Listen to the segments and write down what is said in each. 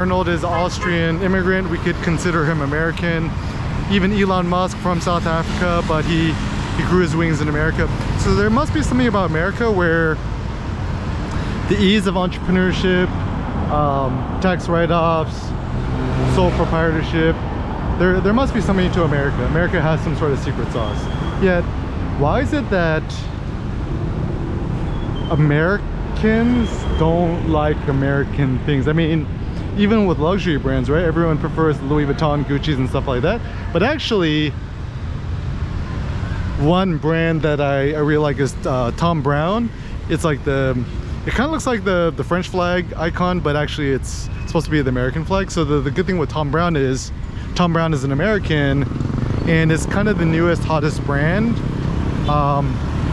Arnold is Austrian immigrant, we could consider him American. Even Elon Musk from South Africa, but he grew his wings in America. So there must be something about America where the ease of entrepreneurship, tax write-offs, sole proprietorship, there must be something to America. America has some sort of secret sauce. Yet, why is it that Americans don't like American things? I mean, even with luxury brands, right? Everyone prefers Louis Vuitton, Gucci's and stuff like that. But actually, one brand that I really like is Thom Browne. It's like it kind of looks like the French flag icon, but actually it's supposed to be the American flag. So the good thing with Thom Browne is an American, and it's kind of the newest, hottest brand,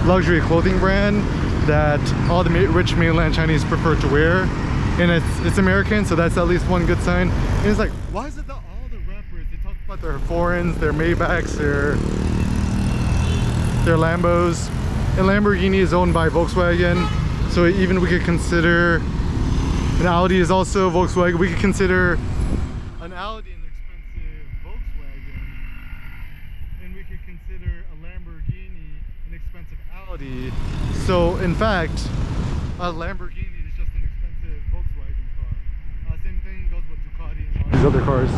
luxury clothing brand that all the rich mainland Chinese prefer to wear. And it's American, so that's at least one good sign. And it's like, why is it that all the rappers, they talk about their foreigns, their Maybachs, their Lambos, and Lamborghini is owned by Volkswagen, so even we could consider an Audi is also Volkswagen. We could consider an Audi an expensive Volkswagen, and we could consider a Lamborghini an expensive Audi. So in fact, a Lamborghini is just an expensive Volkswagen car. Same thing goes with Ducati and all these other cars.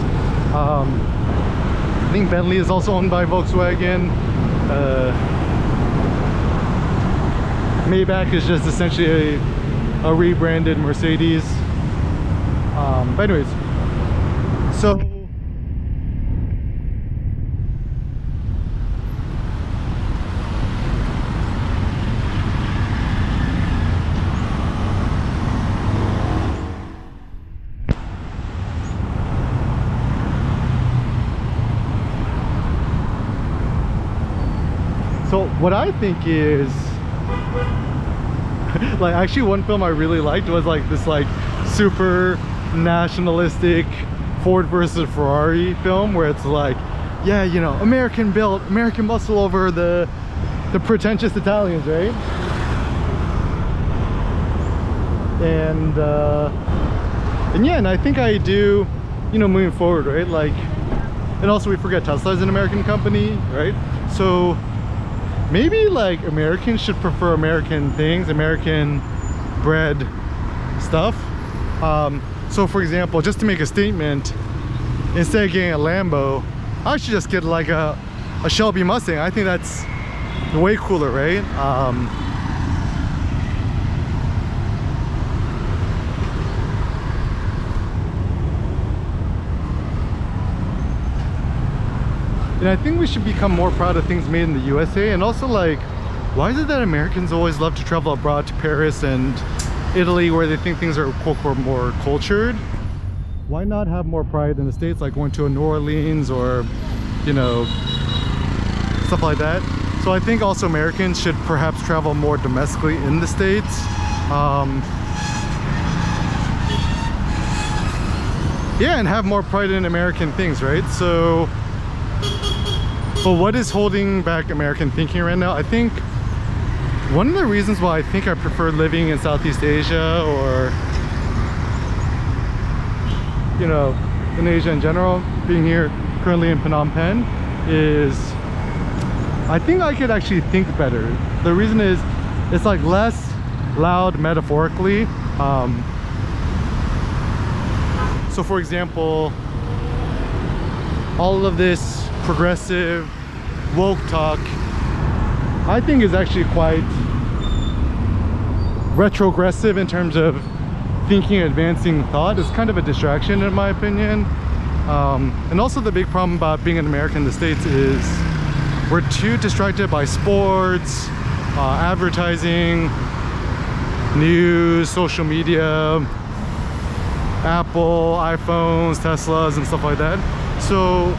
I think Bentley is also owned by Volkswagen. Maybach is just essentially a rebranded Mercedes. But anyways, so what I think is, like, actually one film I really liked was like this like super nationalistic Ford versus Ferrari film where it's like, yeah, you know, American built, American muscle over the pretentious Italians, right? And yeah, and I think I do, you know, moving forward, right? Like, and also we forget Tesla is an American company, right? So maybe like Americans should prefer American things, American bred stuff. So for example, just to make a statement, instead of getting a Lambo, I should just get like a Shelby Mustang. I think that's way cooler, right? And I think we should become more proud of things made in the USA. And also, like, why is it that Americans always love to travel abroad to Paris and Italy where they think things are quote more cultured? Why not have more pride in the States, like going to a New Orleans or, you know, stuff like that? So I think also Americans should perhaps travel more domestically in the States. Yeah, and have more pride in American things, right? So, but what is holding back American thinking right now? I think one of the reasons why I think I prefer living in Southeast Asia, or, you know, in Asia in general, being here currently in Phnom Penh, is I think I could actually think better. The reason is it's like less loud metaphorically. So for example, all of this progressive woke talk I think is actually quite retrogressive in terms of thinking, advancing thought. It's kind of a distraction in my opinion. And also the big problem about being an American in the States is we're too distracted by sports, advertising, news, social media, Apple, iPhones, Teslas and stuff like that. So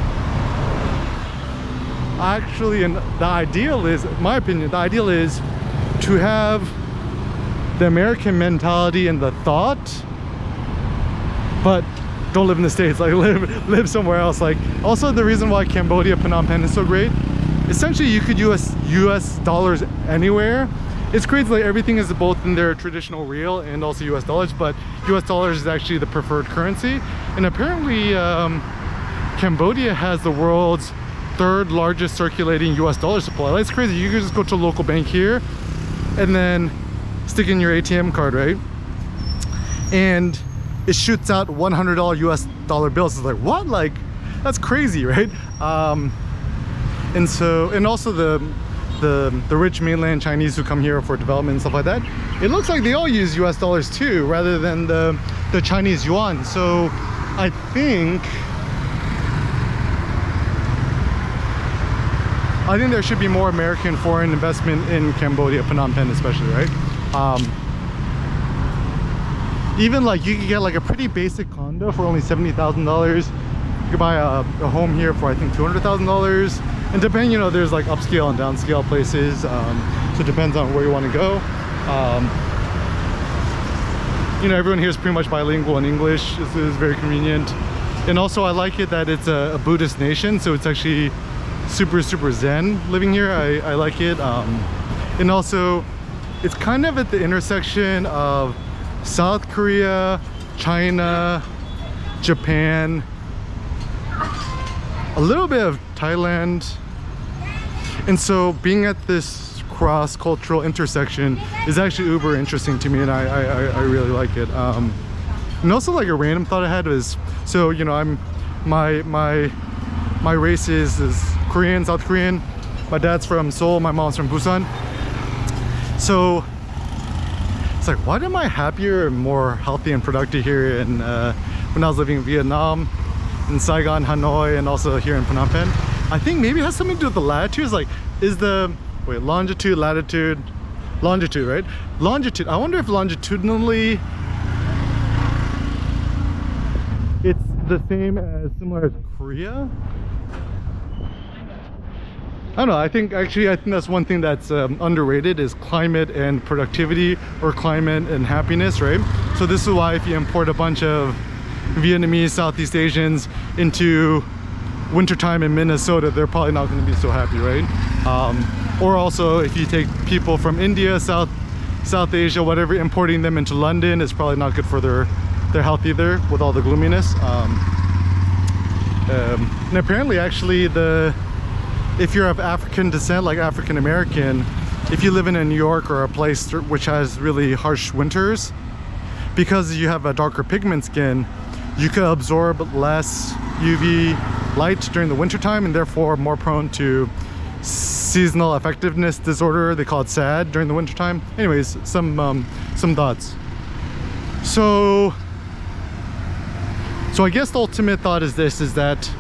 actually, and the ideal is, in my opinion, the ideal is to have the American mentality and the thought, but don't live in the States, like live somewhere else. Like, also the reason why Cambodia, Phnom Penh is so great, essentially you could use US dollars anywhere, it's crazy, like everything is both in their traditional real and also US dollars, but US dollars is actually the preferred currency. And apparently Cambodia has the world's third largest circulating US dollar supply. That's crazy. You can just go to a local bank here and then stick in your ATM card, right? And it shoots out $100 US dollar bills. It's like, what? Like, that's crazy, right? And also the rich mainland Chinese who come here for development and stuff like that, it looks like they all use US dollars too, rather than the Chinese yuan. So I think there should be more American foreign investment in Cambodia, Phnom Penh especially, right? Even like you could get like a pretty basic condo for only $70,000. You could buy a home here for I think $200,000. And depending, you know, there's like upscale and downscale places. So it depends on where you want to go. You know, everyone here is pretty much bilingual in English. This is very convenient. And also I like it that it's a Buddhist nation, so it's actually super zen living here. I like it. And also it's kind of at the intersection of South Korea, China, Japan, a little bit of Thailand. And so being at this cross-cultural intersection is actually uber interesting to me, and I really like it. And also like a random thought I had was, so you know, my race is Korean, South Korean. My dad's from Seoul, my mom's from Busan. So it's like, why am I happier and more healthy and productive here in when I was living in Vietnam, in Saigon, Hanoi, and also here in Phnom Penh? I think maybe it has something to do with the latitudes. Like, is the longitude, latitude, longitude, right? Longitude. I wonder if longitudinally it's the same as similar as Korea. I don't know. I think that's one thing that's underrated is climate and productivity, or climate and happiness, right? So this is why if you import a bunch of Vietnamese, Southeast Asians into wintertime in Minnesota, they're probably not going to be so happy, right? Or also if you take people from India, South Asia, whatever, importing them into London is probably not good for their health either, with all the gloominess. And apparently actually if you're of African descent, like African American, if you live in New York or a place which has really harsh winters, because you have a darker pigment skin, you could absorb less UV light during the winter time, and therefore more prone to seasonal affectiveness disorder. They call it SAD during the winter time. Anyways, some thoughts. So I guess the ultimate thought is this, is that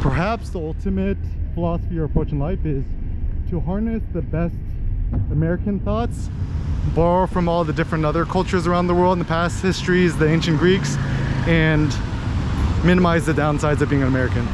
perhaps the ultimate philosophy or approach in life is to harness the best American thoughts, borrow from all the different other cultures around the world in the past histories, the ancient Greeks, and minimize the downsides of being an American.